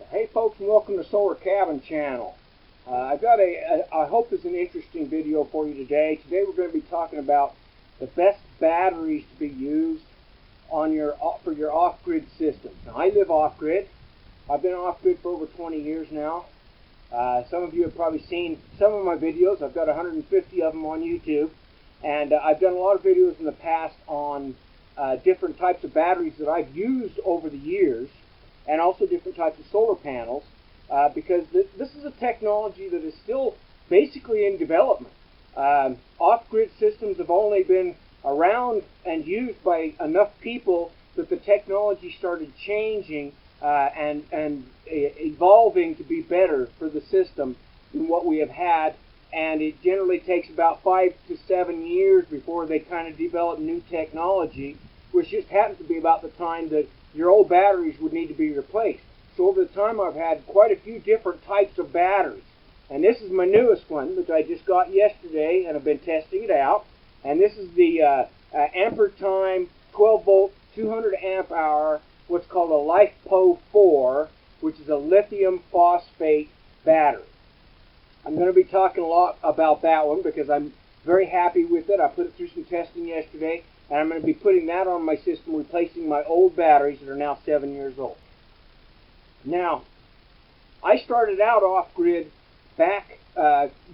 Hey folks, and welcome to Solarcabin channel. I've got I hope it's an interesting video for you today. Today we're going to be talking about the best batteries to be used on for your off-grid systems. Now, I live off-grid. I've been off-grid for over 20 years now. Some of you have probably seen some of my videos. I've got 150 of them on YouTube. And I've done a lot of videos in the past on different types of batteries that I've used over the years, and also different types of solar panels, because this is a technology that is still basically in development. Off-grid systems have only been around and used by enough people that the technology started changing and evolving to be better for the system than what we have had. And it generally takes about 5 to 7 years before they kind of develop new technology, which just happens to be about the time that your old batteries would need to be replaced. So over the time I've had quite a few different types of batteries. And this is my newest one, which I just got yesterday and I've been testing it out. And this is the Ampere Time 12 volt 200 amp hour, what's called a LIFPO4, which is a lithium phosphate battery. I'm going to be talking a lot about that one because I'm very happy with it. I put it through some testing yesterday, and I'm going to be putting that on my system, replacing my old batteries that are now 7 years old. Now, I started out off-grid back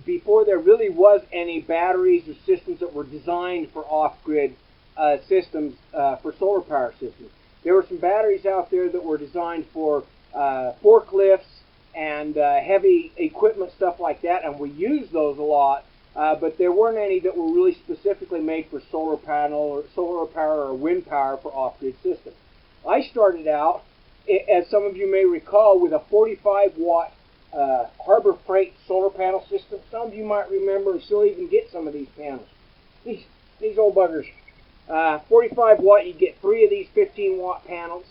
before there really was any batteries or systems that were designed for off-grid systems, for solar power systems. There were some batteries out there that were designed for forklifts and heavy equipment, stuff like that, and we used those a lot, but there weren't any that were really specifically made for solar panel or solar power or wind power for off-grid systems. I started out, as some of you may recall, with a 45 watt Harbor Freight solar panel system. Some of you might remember and still even get some of these panels. These old buggers. 45 watt, you get 3 of these 15 watt panels,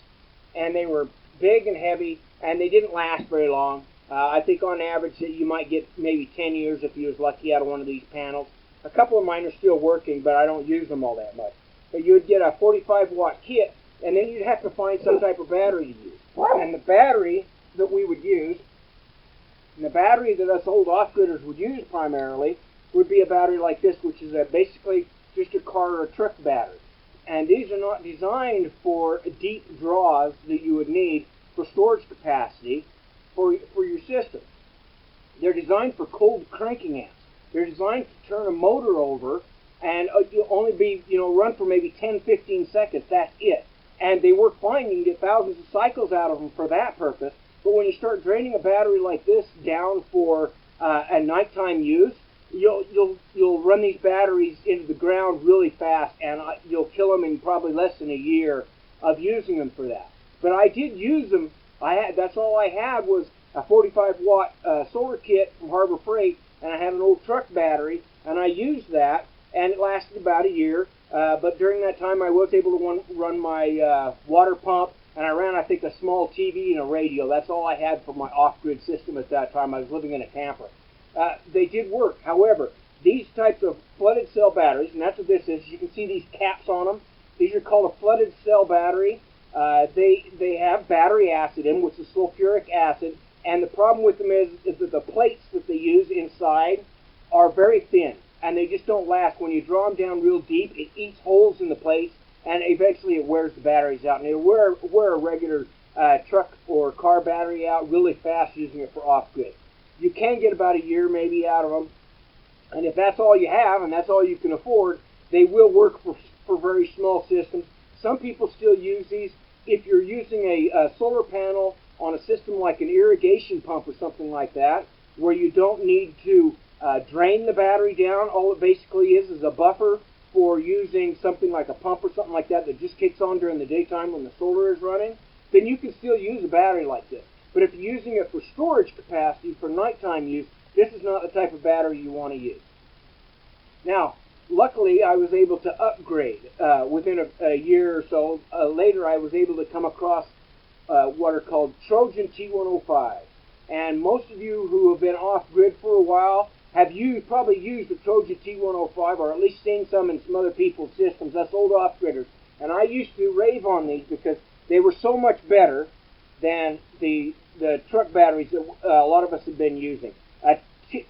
and they were big and heavy, and they didn't last very long. I think on average that you might get maybe 10 years if you was lucky out of one of these panels. A couple of mine are still working, but I don't use them all that much. But you would get a 45 watt kit, and then you'd have to find some type of battery to use. And the battery that we would use, and the battery that us old off-gridders would use primarily, would be a battery like this, which is basically just a car or a truck battery. And these are not designed for deep draws that you would need for storage capacity for your system. They're designed for cold cranking amps. They're designed to turn a motor over and you'll only be, run for maybe 10-15 seconds. That's it. And they work fine. You can get thousands of cycles out of them for that purpose. But when you start draining a battery like this down for a nighttime use, you'll run these batteries into the ground really fast, and you'll kill them in probably less than a year of using them for that. But I did use them. That's all I had was a 45 watt solar kit from Harbor Freight, and I had an old truck battery, and I used that, and it lasted about a year. But during that time, I was able to run my water pump, and I ran, I think, a small TV and a radio. That's all I had for my off-grid system at that time. I was living in a camper. They did work. However, these types of flooded cell batteries, and that's what this is. You can see these caps on them. These are called a flooded cell battery. They have battery acid in, which is sulfuric acid. And the problem with them is that the plates that they use inside are very thin, and they just don't last. When you draw them down real deep, it eats holes in the plates, and eventually it wears the batteries out. And it'll wear a regular truck or car battery out really fast using it for off-grid. You can get about a year maybe out of them, and if that's all you have and that's all you can afford, they will work for very small systems. Some people still use these. If you're using a solar panel on a system like an irrigation pump or something like that, where you don't need to drain the battery down, all it basically is a buffer for using something like a pump or something like that that just kicks on during the daytime when the solar is running, then you can still use a battery like this. But if you're using it for storage capacity for nighttime use, this is not the type of battery you want to use. Now, luckily, I was able to upgrade. Within a year or so later, I was able to come across what are called Trojan T105. And most of you who have been off-grid for a while have probably used the Trojan T105, or at least seen some in some other people's systems. That's old off-gridders. And I used to rave on these because they were so much better than the truck batteries that a lot of us have been using.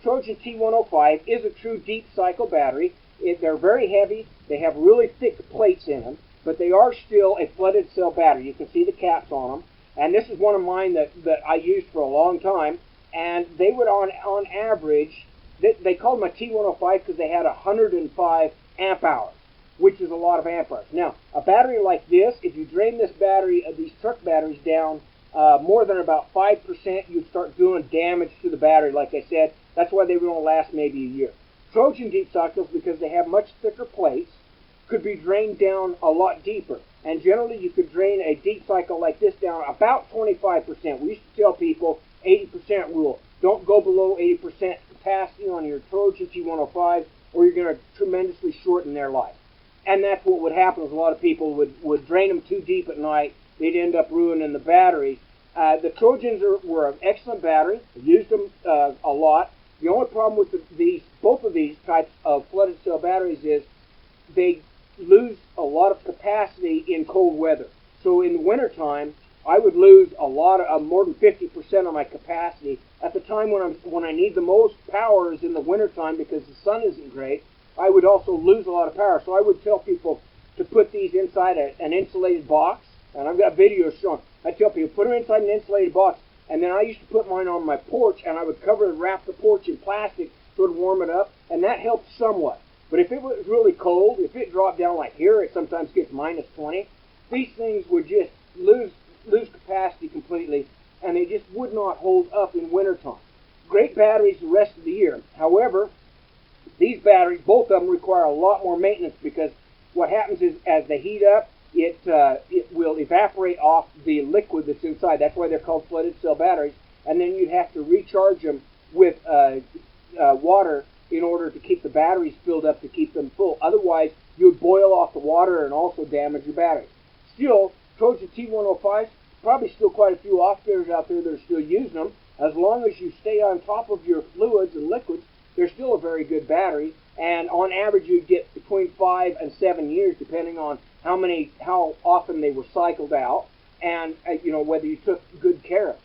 Trojan T105 is a true deep cycle battery. They're very heavy. They have really thick plates in them, but they are still a flooded cell battery. You can see the caps on them. And this is one of mine that I used for a long time. And they would, on average, they called them a T105 because they had 105 amp hours, which is a lot of amp hours. Now, a battery like this, if you drain this battery, these truck batteries down more than about 5%, you'd start doing damage to the battery, like I said. That's why they would only last maybe a year. Trojan deep cycles, because they have much thicker plates, could be drained down a lot deeper. And generally, you could drain a deep cycle like this down about 25%. We used to tell people 80% rule. Don't go below 80% capacity on your Trojan T105, or you're going to tremendously shorten their life. And that's what would happen is a lot of people would drain them too deep at night. They'd end up ruining the battery. The Trojans were an excellent battery. I've used them a lot. The only problem with both of these types of flooded cell batteries is they lose a lot of capacity in cold weather. So in the wintertime, I would lose a lot of more than 50% of my capacity. At the time when I need the most power is in the wintertime because the sun isn't great. I would also lose a lot of power. So I would tell people to put these inside an insulated box. And I've got videos showing. I tell people, put them inside an insulated box. And then I used to put mine on my porch, and I would cover and wrap the porch in plastic so it would warm it up. And that helped somewhat. But if it was really cold, if it dropped down like here, it sometimes gets minus 20, these things would just lose capacity completely, and they just would not hold up in wintertime. Great batteries the rest of the year. However, these batteries, both of them, require a lot more maintenance because what happens is as they heat up, it will evaporate off the liquid that's inside. That's why they're called flooded cell batteries. And then you have to recharge them with water in order to keep the batteries filled up to keep them full. Otherwise, you would boil off the water and also damage your battery. Still, Trojan T105s, probably still quite a few off-griders out there that are still using them. As long as you stay on top of your fluids and liquids, they're still a very good battery. And on average, you'd get between 5 and 7 years, depending on how often they were cycled out, and whether you took good care of them.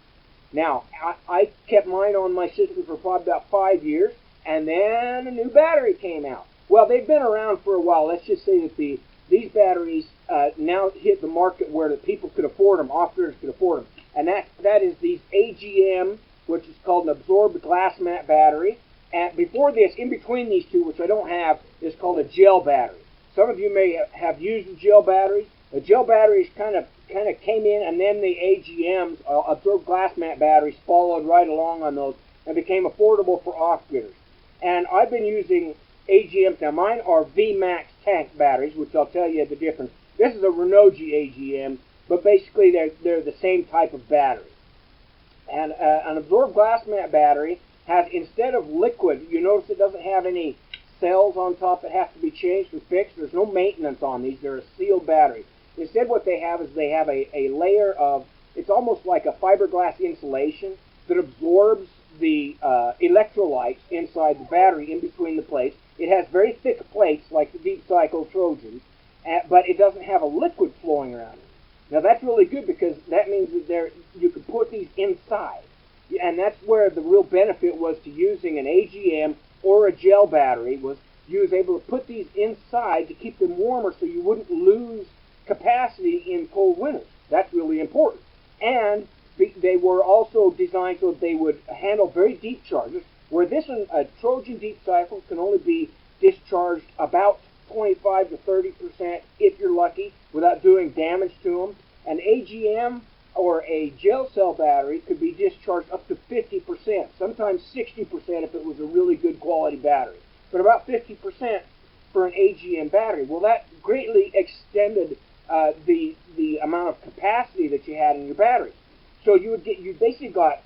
Now, I kept mine on my system for probably about 5 years, and then a new battery came out. Well, they've been around for a while. Let's just say that these batteries now hit the market where the people could afford them, off-griders could afford them, and that is these Agm, which is called an absorbed glass mat battery. And before this, in between these two, which I don't have, is called a gel battery. Some of you may have used the gel batteries. The gel batteries kind of came in, and then the Agms, absorbed glass mat batteries, followed right along on those and became affordable for off-gridders. And I've been using Agms. Now, mine are VMAX tank batteries, which I'll tell you the difference. This is a Renogy Agm, but basically they're the same type of battery. And an absorbed glass mat battery has, instead of liquid, you notice it doesn't have any cells on top that have to be changed or fixed. There's no maintenance on these. They're a sealed battery. Instead, what they have is they have a layer of, it's almost like a fiberglass insulation that absorbs the electrolytes inside the battery in between the plates. It has very thick plates like the deep cycle Trojans, but it doesn't have a liquid flowing around it. Now that's really good because that means that you can put these inside. And that's where the real benefit was to using an Agm or a gel battery, was you was able to put these inside to keep them warmer so you wouldn't lose capacity in cold winters. That's really important. And they were also designed so that they would handle very deep charges, where this one, a Trojan deep cycle, can only be discharged about 25 to 30% if you're lucky without doing damage to them. An Agm or a gel cell battery could be discharged up to 50%, sometimes 60% if it was a really good quality battery, but about 50% for an Agm battery. Well, that greatly extended the amount of capacity that you had in your battery. So you basically got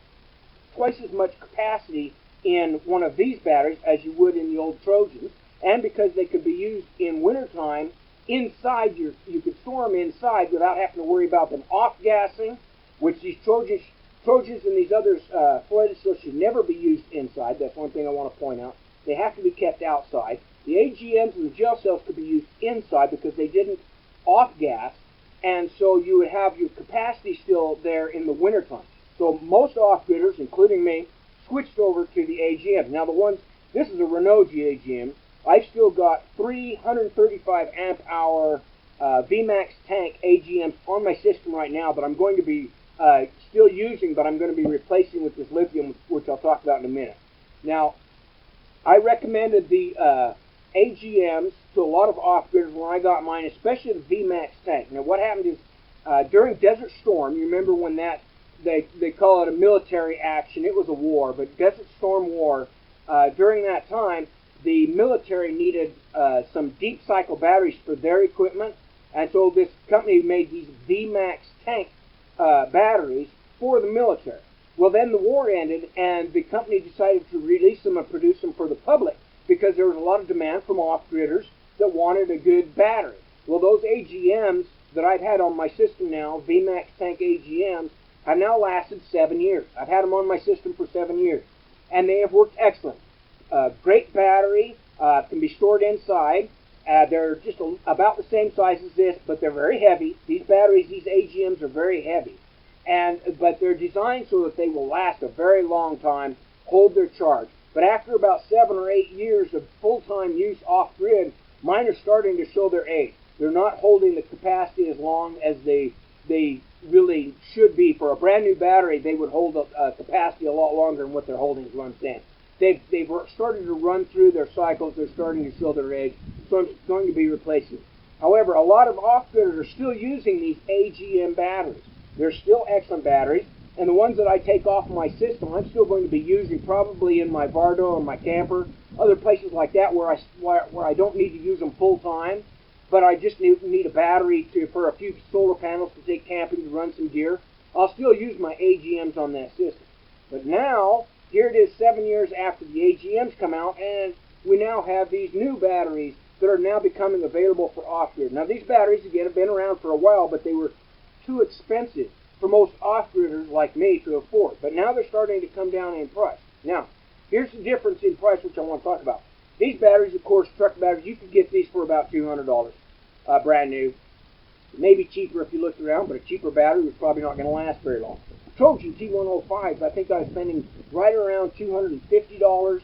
twice as much capacity in one of these batteries as you would in the old Trojans, and because they could be used in wintertime inside, you could store them inside without having to worry about them off-gassing, which these Trojans and these others, flooded cells, should never be used inside. That's one thing I want to point out. They have to be kept outside. The Agms and the gel cells could be used inside because they didn't off-gas, and so you would have your capacity still there in the wintertime. So most off-gridders, including me, switched over to the AGM. Now this is a Renault AGM. I've still got 335 amp hour VMAX tank AGMs on my system right now, but I'm going to be still using, but I'm going to be replacing with this lithium, which I'll talk about in a minute. Now, I recommended the AGMs to a lot of off-gridders when I got mine, especially the VMAX tank. Now, what happened is during Desert Storm, you remember when they call it a military action. It was a war, but Desert Storm War, during that time, the military needed some deep cycle batteries for their equipment, and so this company made these VMAX tank batteries for the military. Well, then the war ended, and the company decided to release them and produce them for the public because there was a lot of demand from off-gridders that wanted a good battery. Well, those AGMs that I've had on my system now, VMAX tank AGMs, have now lasted 7 years. I've had them on my system for 7 years, and they have worked excellent. Great battery, can be stored inside. They're just about the same size as this, but they're very heavy. These batteries, these AGMs, are very heavy. But they're designed so that they will last a very long time, hold their charge. But after about 7 or 8 years of full-time use off-grid, mine are starting to show their age. They're not holding the capacity as long as they really should be. For a brand new battery, they would hold a capacity a lot longer than what they're holding, is what I'm saying. They've started to run through their cycles. They're starting to show their age, so I'm going to be replacing them. However, a lot of off-gridders are still using these AGM batteries. They're still excellent batteries, and the ones that I take off my system, I'm still going to be using probably in my Vardo or my camper, other places like that where I don't need to use them full time, but I just need a battery for a few solar panels to take camping to run some gear. I'll still use my AGMs on that system. But now, here it is 7 years after the AGMs come out, and we now have these new batteries that are now becoming available for off-grid. Now, these batteries, again, have been around for a while, but they were too expensive for most off-gridders like me to afford. But now they're starting to come down in price. Now, here's the difference in price, which I want to talk about. These batteries, of course, truck batteries, you can get these for about $200, brand new. Maybe cheaper if you looked around, but a cheaper battery was probably not going to last very long. Trojan T105s, I think I was spending right around $250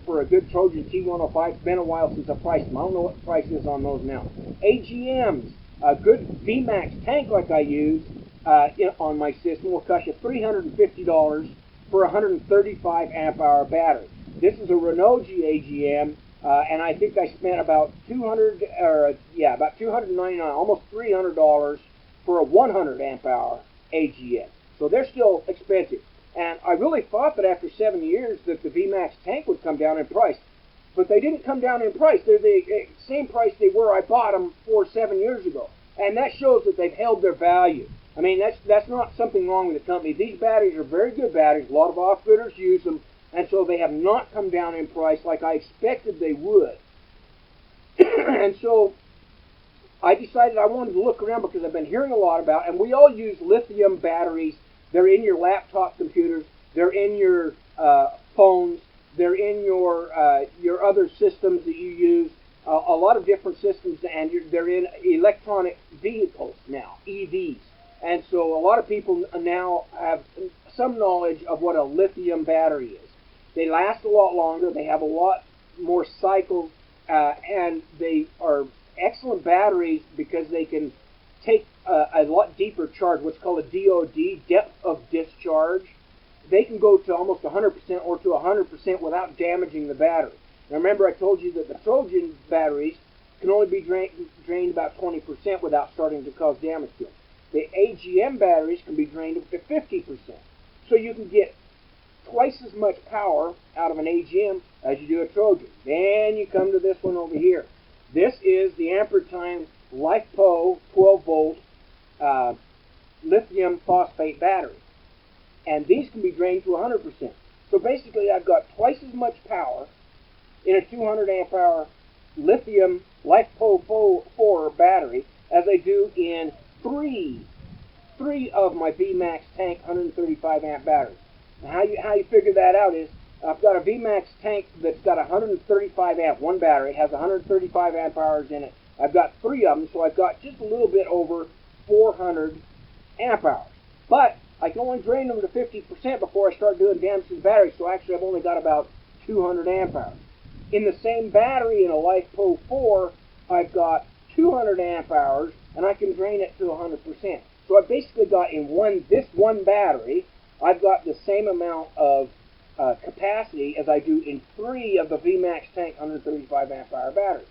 for a good Trojan T105. It's been a while since I priced them. I don't know what the price is on those now. AGMs, a good VMAX tank like I use on my system will cost you $350 for a 135 amp hour battery. This is a Renault AGM, and I think I spent about about $299, almost $300 for a 100 amp hour AGM. So they're still expensive. And I really thought that after 7 years that the VMAX tank would come down in price. But they didn't come down in price. They're the same price they were I bought them for 7 years ago. And that shows that they've held their value. I mean, that's not something wrong with the company. These batteries are very good batteries. A lot of off-gridders use them. And so they have not come down in price like I expected they would. And so I decided I wanted to look around because I've been hearing a lot about, and we all use lithium batteries. They're in your laptop computers. They're in your phones. They're in your other systems that you use. A lot of different systems, and they're in electronic vehicles now, EVs. And so a lot of people now have some knowledge of what a lithium battery is. They last a lot longer. They have a lot more cycles, and they are excellent batteries because they can take a lot deeper charge, what's called a DOD, depth of discharge. They can go to almost 100% or to 100% without damaging the battery. Now remember I told you that the Trojan batteries can only be drained about 20% without starting to cause damage to them. The AGM batteries can be drained up to 50%. So you can get twice as much power out of an AGM as you do a Trojan. Then you come to this one over here. This is the ampere time LIFPO 12 volt lithium phosphate battery. And these can be drained to 100%. So basically I've got twice as much power in a 200 amp hour lithium LIFPO4 battery as I do in three of my VMAX tank 135 amp batteries. Now how you figure that out is I've got a VMAX tank that's got 135 amp, one battery, has 135 amp hours in it, I've got 3 of them, so I've got just a little bit over 400 amp hours. But I can only drain them to 50% before I start doing damage to the battery, so actually I've only got about 200 amp hours. In the same battery in a LIFPO4, I've got 200 amp hours, and I can drain it to 100%. So I've basically got in this one battery, I've got the same amount of capacity as I do in 3 of the VMAX tank 135 amp hour batteries.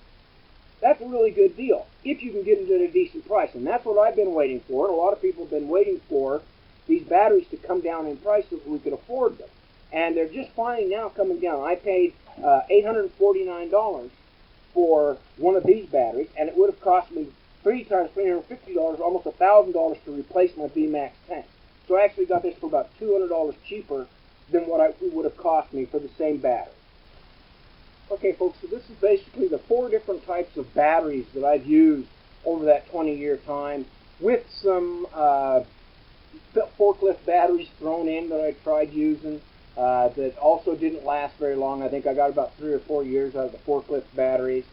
That's a really good deal, if you can get them at a decent price. And that's what I've been waiting for, and a lot of people have been waiting for these batteries to come down in price so that we could afford them. And they're just finally now coming down. I paid $849 for one of these batteries, and it would have cost me 3 times $350, almost $1,000 to replace my VMAX tank. So I actually got this for about $200 cheaper than what it would have cost me for the same battery. Okay, folks, so this is basically the 4 different types of batteries that I've used over that 20-year time, with some forklift batteries thrown in that I tried using that also didn't last very long. I think I got about 3 or 4 years out of the forklift batteries.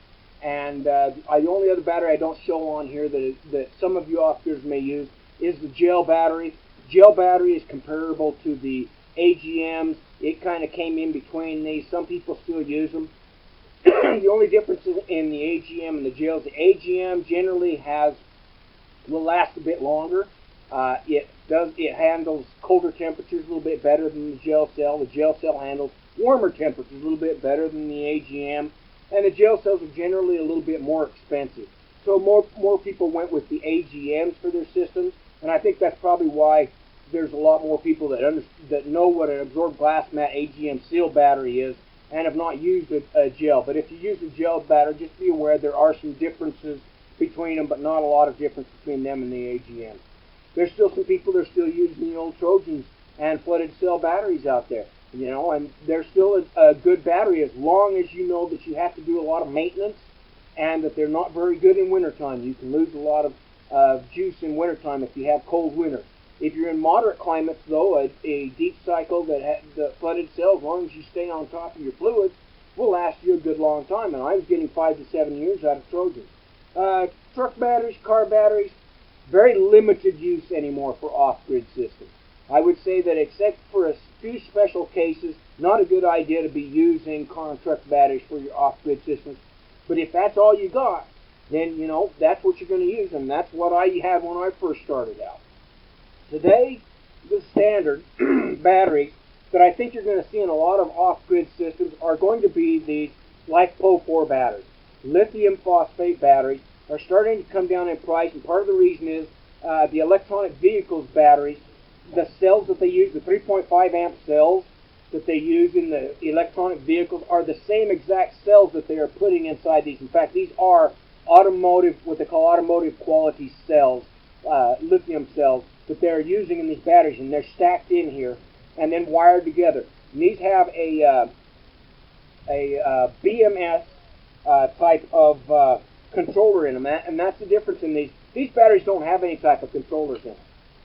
And the only other battery I don't show on here that some of you off-gridders may use is the gel battery. Gel battery is comparable to the AGMs. It kind of came in between these. Some people still use them. The only difference in the AGM and the gel is the AGM generally will last a bit longer. It handles colder temperatures a little bit better than the gel cell. The gel cell handles warmer temperatures a little bit better than the AGM. And the gel cells are generally a little bit more expensive. So more people went with the AGMs for their systems, and I think that's probably why there's a lot more people that know what an absorbed glass mat AGM seal battery is and have not used a gel. But if you use a gel battery, just be aware there are some differences between them, but not a lot of difference between them and the AGM. There's still some people that are still using the old Trojans and flooded cell batteries out there. You know, and they're still a good battery as long as you know that you have to do a lot of maintenance and that they're not very good in wintertime. You can lose a lot of juice in wintertime if you have cold winters. If you're in moderate climates, though, a deep cycle the flooded cell, as long as you stay on top of your fluids, will last you a good long time. And I was getting 5 to 7 years out of Trojans. Truck batteries, car batteries, very limited use anymore for off-grid systems. I would say that except for a few special cases, not a good idea to be using car and truck batteries for your off-grid systems. But if that's all you got, then, you know, that's what you're going to use, and that's what I had when I first started out. Today, the standard batteries that I think you're going to see in a lot of off-grid systems are going to be the LIFPO4 batteries. Lithium phosphate batteries are starting to come down in price, and part of the reason is the electronic vehicles batteries, the cells that they use, the 3.5 amp cells that they use in the electronic vehicles are the same exact cells that they are putting inside these. In fact, these are automotive, what they call automotive quality cells, lithium cells that they're using in these batteries, and they're stacked in here and then wired together. And these have a BMS type of controller in them, and that's the difference in these. These batteries don't have any type of controllers in them.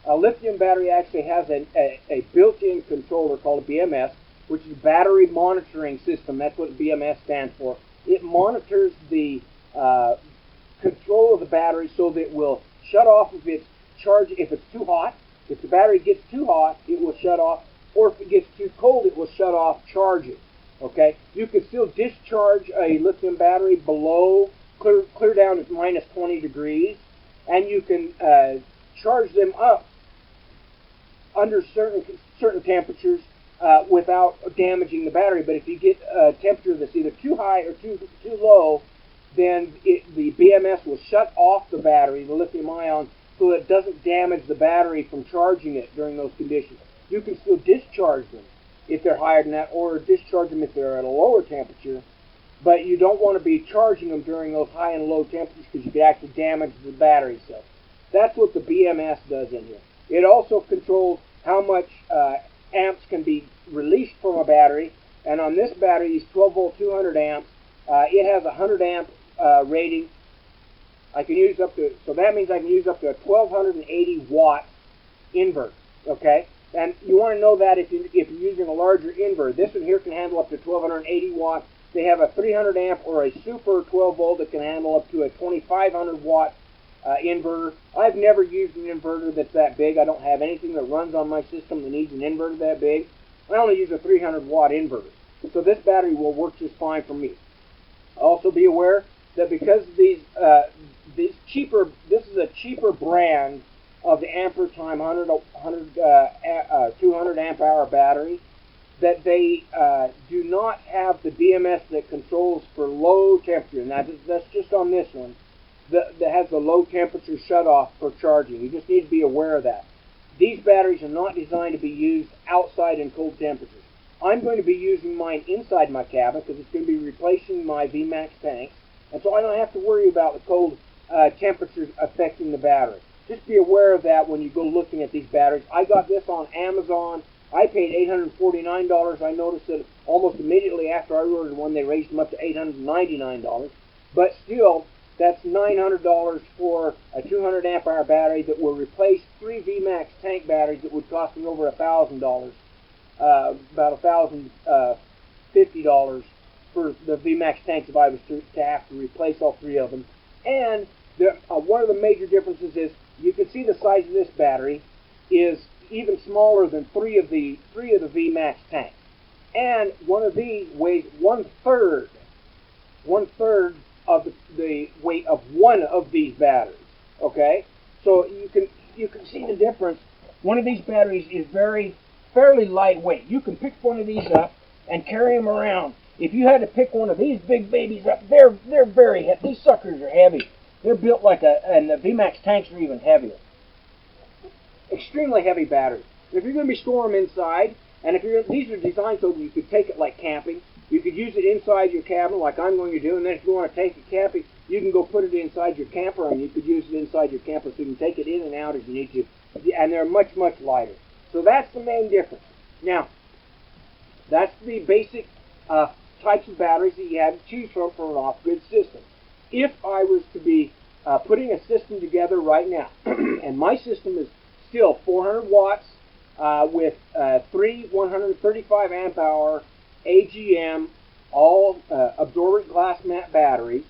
A lithium battery actually has a built-in controller called a BMS, which is Battery Monitoring System. That's what BMS stands for. It monitors the control of the battery so that it will shut off if it's charged, if it's too hot. If the battery gets too hot, it will shut off, or if it gets too cold, it will shut off charging. Okay? You can still discharge a lithium battery below, clear down at minus 20 degrees, and you can charge them up under certain temperatures without damaging the battery. But if you get a temperature that's either too high or too low, then the BMS will shut off the battery, the lithium ion, so it doesn't damage the battery from charging it during those conditions. You can still discharge them if they're higher than that, or discharge them if they're at a lower temperature, but you don't want to be charging them during those high and low temperatures because you could actually damage the battery cells. That's what the BMS does in here. It also controls how much amps can be released from a battery, and on this battery, these 12 volt 200 amps, it has a 100 amp rating. I can use up to, so that means I can use up to a 1280 watt invert, okay? And you want to know that if you're using a larger invert. This one here can handle up to 1280 watts, They have a 300 amp or a super 12 volt that can handle up to a 2500 watt inverter. I've never used an inverter that's that big. I don't have anything that runs on my system that needs an inverter that big. I only use a 300 watt inverter. So this battery will work just fine for me. Also be aware that because this is a cheaper brand of the ampere time 200 amp hour battery, that they do not have the BMS that controls for low temperature. And that's just on this one, that has the low temperature shutoff for charging. You just need to be aware of that. These batteries are not designed to be used outside in cold temperatures. I'm going to be using mine inside my cabin because it's going to be replacing my VMAX tanks, and so I don't have to worry about the cold temperatures affecting the battery. Just be aware of that when you go looking at these batteries. I got this on Amazon. I paid $849. I noticed that almost immediately after I ordered one, they raised them up to $899. But still, that's $900 for a 200 amp hour battery that will replace 3 VMAX tank batteries that would cost me over $1,000, about $1,050 for the VMAX tanks if I was to have to replace all 3 of them. And one of the major differences is you can see the size of this battery is even smaller than 3 of the VMAX tanks. And one of these weighs one third of the weight of one of these batteries. Okay, so you can see the difference. One of these batteries is fairly lightweight. You can pick one of these up and carry them around. If you had to pick one of these big babies up, they're very heavy. These suckers are heavy. They're built like and the VMAX tanks are even heavier. Extremely heavy batteries. If you're going to be storing them inside, and these are designed so that you could take it like camping. You could use it inside your cabin like I'm going to do, and then if you want to take it camping, you can go put it inside your camper, and you could use it inside your camper so you can take it in and out as you need to. And they're much, much lighter. So that's the main difference. Now, that's the basic types of batteries that you have to choose from for an off-grid system. If I was to be putting a system together right now, and my system is still 400 watts with 3 135 amp hour Agm all absorbent glass mat batteries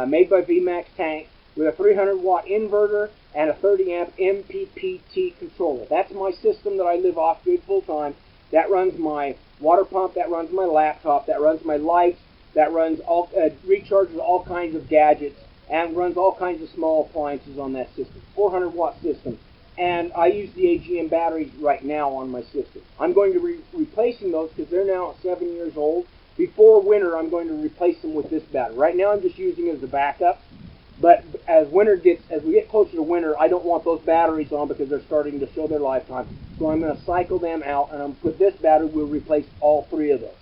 made by VMAX Tank with a 300 watt inverter and a 30 amp MPPT controller. That's my system that I live off grid full time. That runs my water pump, that runs my laptop, that runs my lights, that runs all recharges all kinds of gadgets, and runs all kinds of small appliances on that system. 400 watt system. And I use the Agm batteries right now on my system. I'm going to be replacing those because they're now 7 years old. Before winter, I'm going to replace them with this battery. Right now, I'm just using it as a backup. But as we get closer to winter, I don't want those batteries on because they're starting to show their lifetime. So I'm going to cycle them out, and I'm put this battery will replace all 3 of those.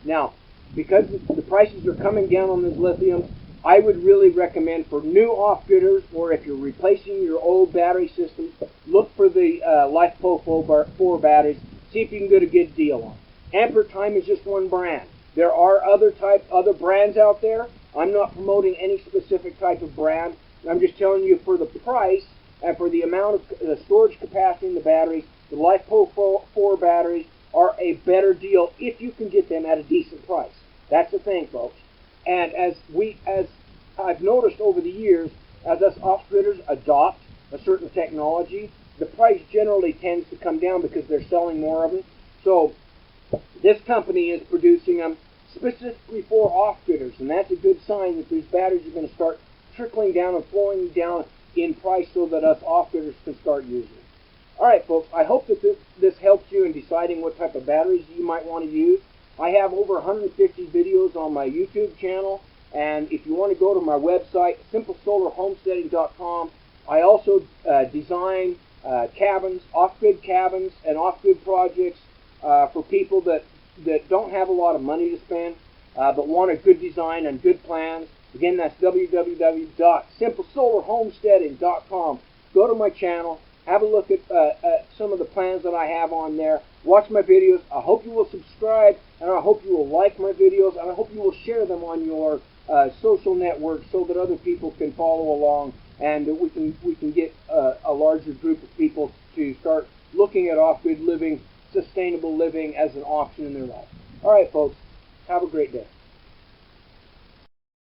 Now, because the prices are coming down on this lithium, I would really recommend for new off-gridders, or if you're replacing your old battery systems, look for the LIFPO4 batteries. See if you can get a good deal on. Ampere Time is just one brand. There are other brands out there. I'm not promoting any specific type of brand. I'm just telling you for the price and for the amount of storage capacity in the batteries, the LIFPO4 batteries are a better deal if you can get them at a decent price. That's the thing, folks. And as I've noticed over the years, as us off-gridders adopt a certain technology, the price generally tends to come down because they're selling more of them. So this company is producing them specifically for off-gridders, and that's a good sign that these batteries are going to start trickling down and flowing down in price so that us off-gridders can start using them. All right, folks, I hope that this helps you in deciding what type of batteries you might want to use. I have over 150 videos on my YouTube channel, and if you want to go to my website, simplesolarhomesteading.com, I also design cabins, off-grid cabins, and off-grid projects for people that don't have a lot of money to spend, but want a good design and good plans. Again, that's www.simplesolarhomesteading.com. Go to my channel, have a look at some of the plans that I have on there. Watch my videos. I hope you will subscribe, and I hope you will like my videos, and I hope you will share them on your social networks so that other people can follow along, and that we can get a larger group of people to start looking at off-grid living, sustainable living as an option in their life. All right, folks. Have a great day.